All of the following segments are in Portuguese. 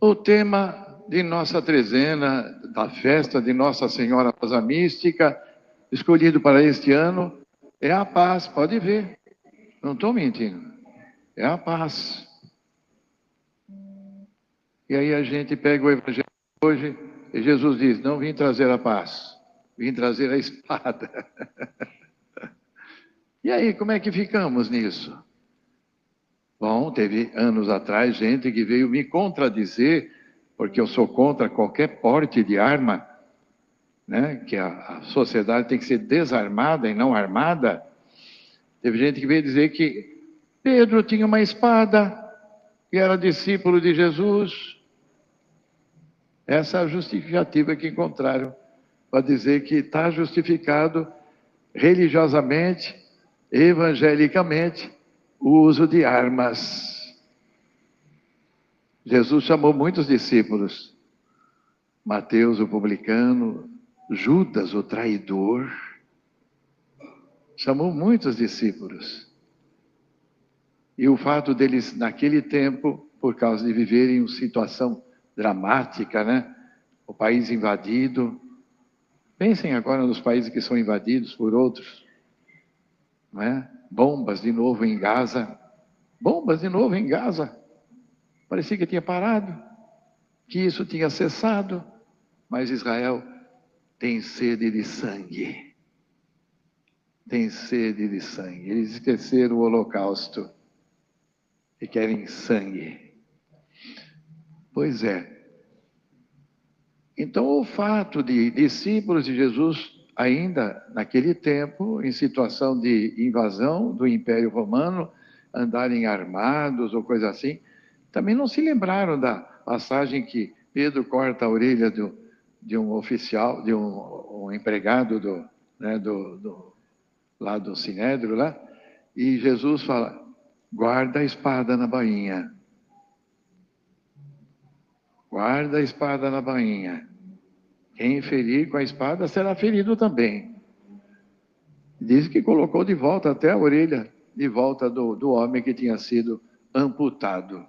O tema de nossa trezena, da festa de Nossa Senhora Rosa Mística, escolhido para este ano, é a paz. Pode ver, não estou mentindo. É a paz. E aí a gente pega o Evangelho hoje e Jesus diz: não vim trazer a paz, vim trazer a espada. E aí, como é que ficamos nisso? Bom, teve anos atrás gente que veio me contradizer, porque eu sou contra qualquer porte de arma, né? Que a sociedade tem que ser desarmada e não armada. Teve gente que veio dizer que Pedro tinha uma espada e era discípulo de Jesus. Essa é a justificativa que encontraram para dizer que está justificado religiosamente, evangelicamente, o uso de armas. Jesus chamou muitos discípulos. Mateus, o publicano, Judas, o traidor. Chamou muitos discípulos. E o fato deles, naquele tempo, por causa de viverem uma situação dramática, né? O país invadido. Pensem agora nos países que são invadidos por outros, não é? Bombas de novo em Gaza. Bombas de novo em Gaza. Parecia que tinha parado, que isso tinha cessado. Mas Israel tem sede de sangue. Tem sede de sangue. Eles esqueceram o holocausto e querem sangue. Pois é. Então, o fato de discípulos de Jesus, ainda naquele tempo, em situação de invasão do Império Romano, andarem armados ou coisa assim, também não se lembraram da passagem que Pedro corta a orelha de um oficial, de um empregado lá do Sinédrio, lá, e Jesus fala: guarda a espada na bainha. Guarda a espada na bainha. Quem ferir com a espada será ferido também. Diz que colocou de volta até a orelha, de volta do homem que tinha sido amputado.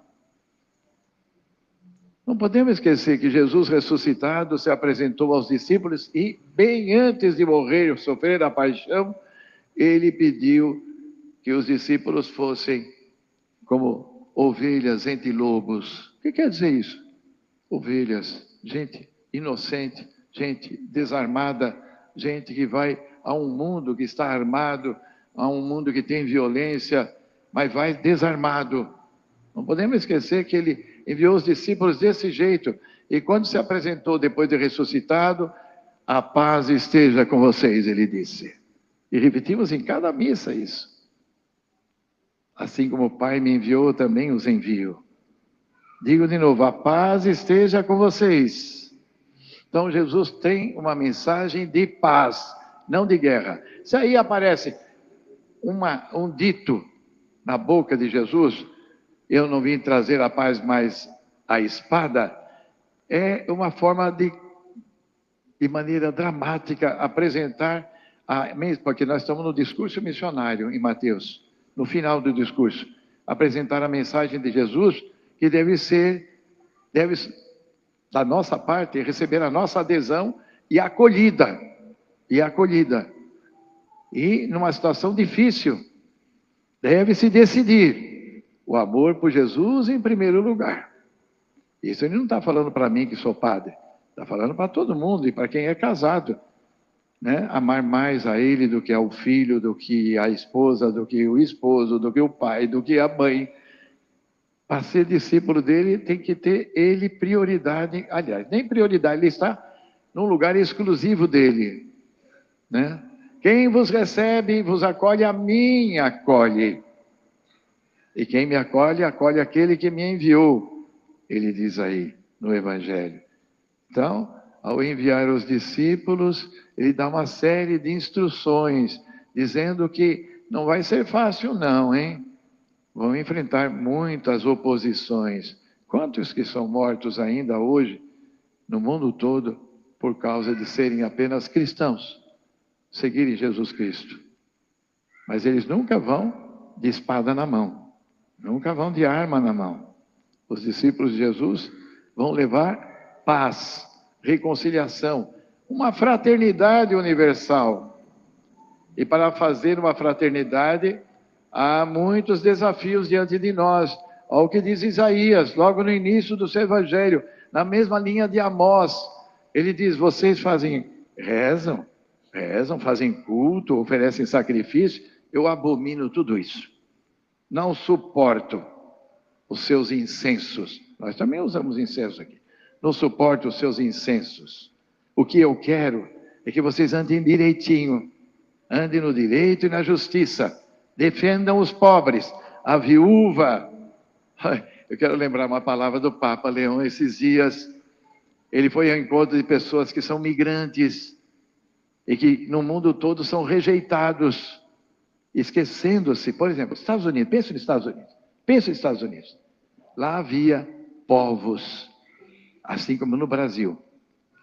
Não podemos esquecer que Jesus ressuscitado se apresentou aos discípulos e, bem antes de morrer, sofrer a paixão, ele pediu que os discípulos fossem como ovelhas entre lobos. O que quer dizer isso? Ovelhas, gente inocente, gente desarmada, gente que vai a um mundo que está armado, a um mundo que tem violência, mas vai desarmado. Não podemos esquecer que ele enviou os discípulos desse jeito. E quando se apresentou depois de ressuscitado, a paz esteja com vocês, ele disse. E repetimos em cada missa isso. Assim como o Pai me enviou, também os envio. Digo de novo, a paz esteja com vocês. Então Jesus tem uma mensagem de paz, não de guerra. Se aí aparece um dito na boca de Jesus: eu não vim trazer a paz, mas a espada, é uma forma de maneira dramática, apresentar, porque nós estamos no discurso missionário em Mateus, no final do discurso, apresentar a mensagem de Jesus, que deve, da nossa parte, receber a nossa adesão e acolhida, e numa situação difícil, deve-se decidir o amor por Jesus em primeiro lugar. Isso ele não está falando para mim que sou padre, está falando para todo mundo e para quem é casado, né? Amar mais a ele do que ao filho, do que a esposa, do que o esposo, do que o pai, do que a mãe. Para ser discípulo dele, tem que ter ele prioridade. Aliás, nem prioridade, ele está num lugar exclusivo dele, né? Quem vos recebe, vos acolhe, a mim acolhe. E quem me acolhe, acolhe aquele que me enviou. Ele diz aí no Evangelho. Então, ao enviar os discípulos, ele dá uma série de instruções, dizendo que não vai ser fácil não, hein? Vão enfrentar muitas oposições. Quantos que são mortos ainda hoje, no mundo todo, por causa de serem apenas cristãos, seguirem Jesus Cristo. Mas eles nunca vão de espada na mão, nunca vão de arma na mão. Os discípulos de Jesus vão levar paz, reconciliação, uma fraternidade universal. E para fazer uma fraternidade, há muitos desafios diante de nós. Olha o que diz Isaías, logo no início do seu evangelho, na mesma linha de Amós. Ele diz, vocês rezam, fazem culto, oferecem sacrifício, eu abomino tudo isso. Não suporto os seus incensos. Nós também usamos incenso aqui. Não suporto os seus incensos. O que eu quero é que vocês andem direitinho. Andem no direito e na justiça. Defendam os pobres, a viúva. Eu quero lembrar uma palavra do Papa Leão esses dias. Ele foi ao encontro de pessoas que são migrantes e que no mundo todo são rejeitados, esquecendo-se, por exemplo, Estados Unidos, pensa nos Estados Unidos. Lá havia povos, assim como no Brasil.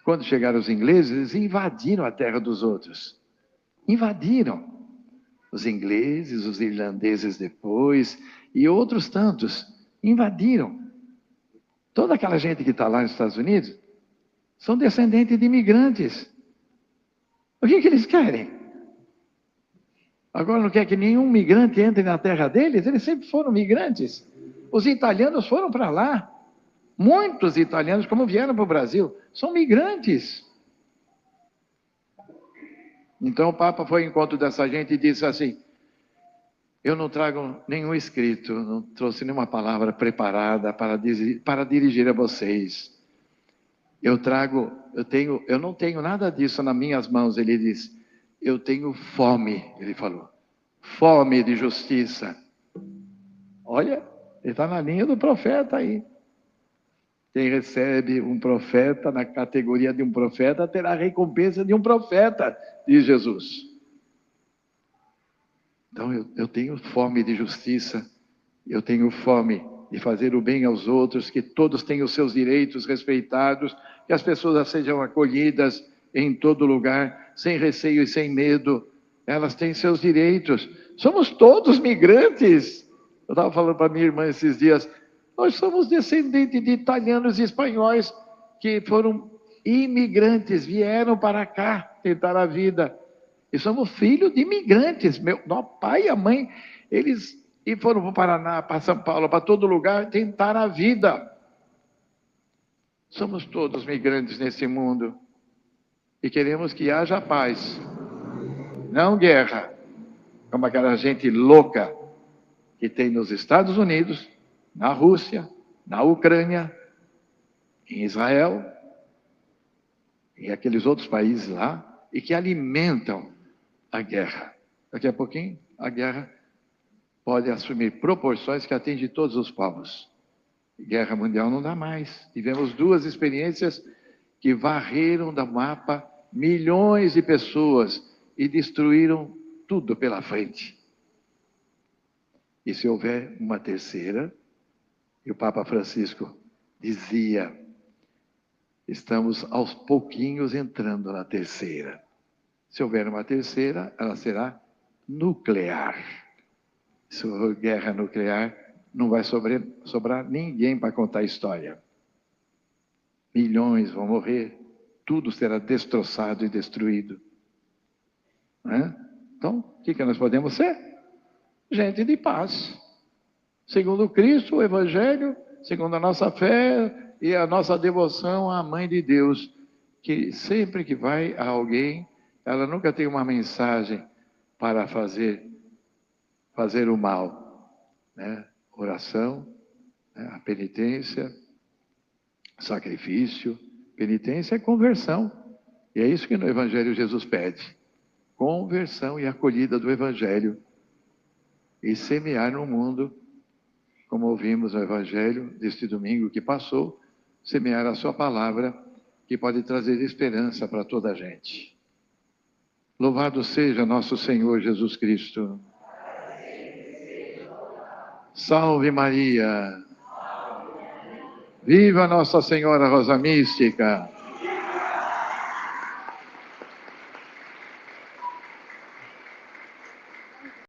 Quando chegaram os ingleses, eles invadiram a terra dos outros. Invadiram. Os ingleses, os irlandeses depois, e outros tantos, invadiram. Toda aquela gente que está lá nos Estados Unidos, são descendentes de imigrantes. O que eles querem? Agora não quer que nenhum migrante entre na terra deles? Eles sempre foram migrantes. Os italianos foram para lá. Muitos italianos, como vieram para o Brasil, são migrantes. Então o Papa foi ao encontro dessa gente e disse assim, eu não trago nenhum escrito, não trouxe nenhuma palavra preparada para dirigir a vocês. Eu não tenho nada disso nas minhas mãos, ele diz. Eu tenho fome, ele falou. Fome de justiça. Olha, ele está na linha do profeta aí. Quem recebe um profeta na categoria de um profeta, terá a recompensa de um profeta, diz Jesus. Então eu tenho fome de justiça, eu tenho fome de fazer o bem aos outros, que todos tenham os seus direitos respeitados, que as pessoas sejam acolhidas em todo lugar, sem receio e sem medo. Elas têm seus direitos. Somos todos migrantes. Eu estava falando para minha irmã esses dias, nós somos descendentes de italianos e espanhóis que foram imigrantes, vieram para cá tentar a vida. E somos filhos de imigrantes. Meu pai e a mãe, eles foram para o Paraná, para São Paulo, para todo lugar, tentar a vida. Somos todos migrantes nesse mundo. E queremos que haja paz, não guerra, como aquela gente louca que tem nos Estados Unidos, na Rússia, na Ucrânia, em Israel, e aqueles outros países lá, e que alimentam a guerra. Daqui a pouquinho, a guerra pode assumir proporções que atingem todos os povos. Guerra mundial não dá mais. Tivemos 2 experiências que varreram do mapa milhões de pessoas e destruíram tudo pela frente. E se houver uma terceira, e o Papa Francisco dizia, estamos aos pouquinhos entrando na terceira. Se houver uma terceira, ela será nuclear. Se houver guerra nuclear, não vai sobrar ninguém para contar a história. Milhões vão morrer, tudo será destroçado e destruído. Então, o que nós podemos ser? Gente de paz. Segundo Cristo, o Evangelho, segundo a nossa fé e a nossa devoção à Mãe de Deus, que sempre que vai a alguém, ela nunca tem uma mensagem para fazer o mal. Oração, a penitência, sacrifício. Penitência é conversão. E é isso que no Evangelho Jesus pede. Conversão e acolhida do Evangelho. E semear no mundo, como ouvimos no Evangelho deste domingo que passou, semear a sua palavra, que pode trazer esperança para toda a gente. Louvado seja nosso Senhor Jesus Cristo. Salve Maria. Viva Nossa Senhora Rosa Mística.